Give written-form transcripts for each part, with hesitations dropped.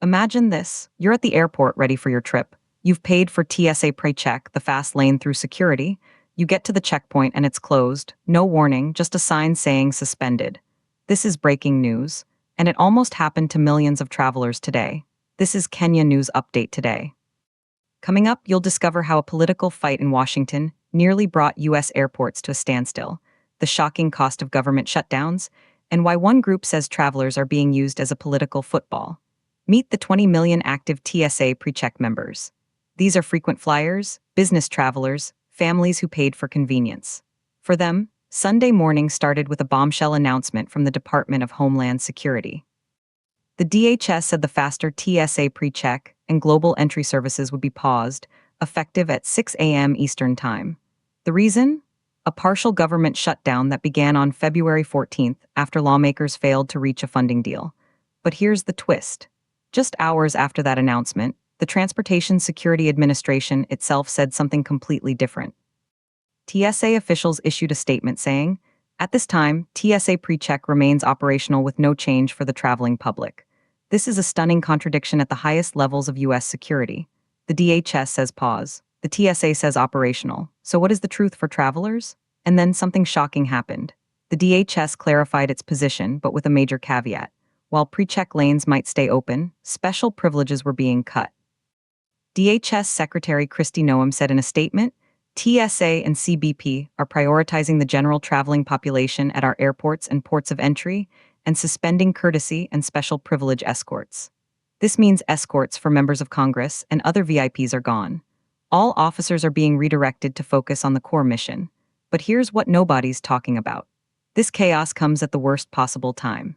Imagine this. You're at the airport ready for your trip. You've paid for TSA PreCheck, the fast lane through security. You get to the checkpoint and it's closed. No warning, just a sign saying suspended. This is breaking news, and it almost happened to millions of travelers today. This is Kenya News Update today. Coming up, you'll discover how a political fight in Washington nearly brought U.S. airports to a standstill, the shocking cost of government shutdowns, and why one group says travelers are being used as a political football. Meet the 20 million active TSA PreCheck members. These are frequent flyers, business travelers, families who paid for convenience. For them, Sunday morning started with a bombshell announcement from the Department of Homeland Security. The DHS said the faster TSA PreCheck and global entry services would be paused, effective at 6 a.m. Eastern Time. The reason? A partial government shutdown that began on February 14th after lawmakers failed to reach a funding deal. But here's the twist. Just hours after that announcement, the Transportation Security Administration itself said something completely different. TSA officials issued a statement saying, "At this time, TSA PreCheck remains operational with no change for the traveling public." This is a stunning contradiction at the highest levels of U.S. security. The DHS says pause. The TSA says operational. So what is the truth for travelers? And then something shocking happened. The DHS clarified its position, but with a major caveat. While PreCheck lanes might stay open, special privileges were being cut. DHS Secretary Kristi Noem said in a statement, "TSA and CBP are prioritizing the general traveling population at our airports and ports of entry and suspending courtesy and special privilege escorts." This means escorts for members of Congress and other VIPs are gone. All officers are being redirected to focus on the core mission. But here's what nobody's talking about. This chaos comes at the worst possible time.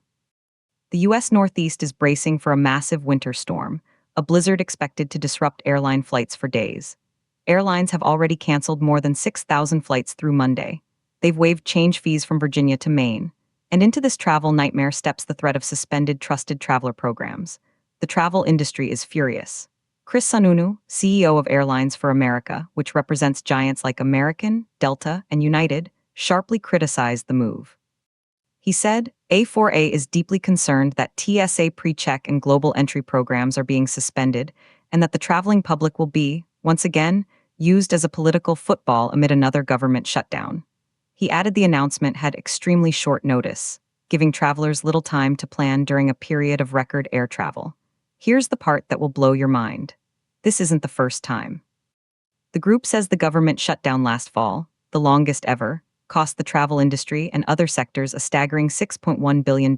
The U.S. Northeast is bracing for a massive winter storm, a blizzard expected to disrupt airline flights for days. Airlines have already canceled more than 6,000 flights through Monday. They've waived change fees from Virginia to Maine. And into this travel nightmare steps the threat of suspended trusted traveler programs. The travel industry is furious. Chris Sununu, CEO of Airlines for America, which represents giants like American, Delta, and United, sharply criticized the move. He said, A4A is deeply concerned that TSA PreCheck and global entry programs are being suspended and that the traveling public will be, once again, used as a political football amid another government shutdown. He added the announcement had extremely short notice, giving travelers little time to plan during a period of record air travel. Here's the part that will blow your mind. This isn't the first time. The group says the government shutdown last fall, the longest ever, cost the travel industry and other sectors a staggering $6.1 billion.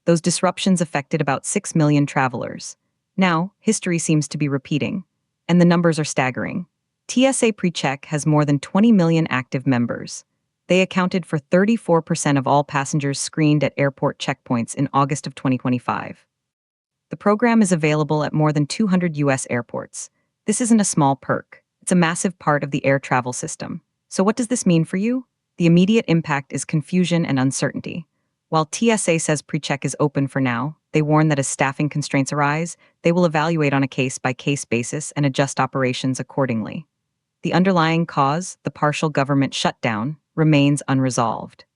Those disruptions affected about 6 million travelers. Now, history seems to be repeating, and the numbers are staggering. TSA PreCheck has more than 20 million active members. They accounted for 34% of all passengers screened at airport checkpoints in August of 2025. The program is available at more than 200 U.S. airports. This isn't a small perk. It's a massive part of the air travel system. So what does this mean for you? The immediate impact is confusion and uncertainty. While TSA says PreCheck is open for now, they warn that as staffing constraints arise, they will evaluate on a case-by-case basis and adjust operations accordingly. The underlying cause, the partial government shutdown, remains unresolved.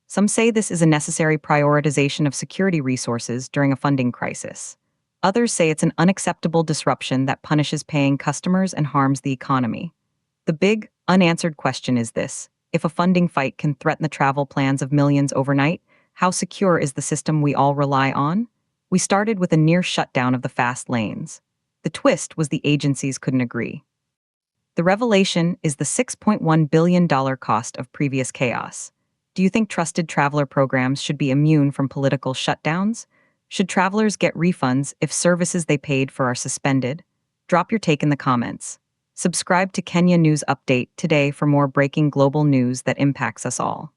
Some say this is a necessary prioritization of security resources during a funding crisis. Others say it's an unacceptable disruption that punishes paying customers and harms the economy. The big, unanswered question is this: if a funding fight can threaten the travel plans of millions overnight, how secure is the system we all rely on? We started with a near shutdown of the fast lanes. The twist was the agencies couldn't agree. The revelation is the $6.1 billion cost of previous chaos. Do you think trusted traveler programs should be immune from political shutdowns? Should travelers get refunds if services they paid for are suspended? Drop your take in the comments. Subscribe to Kenya News Update today for more breaking global news that impacts us all.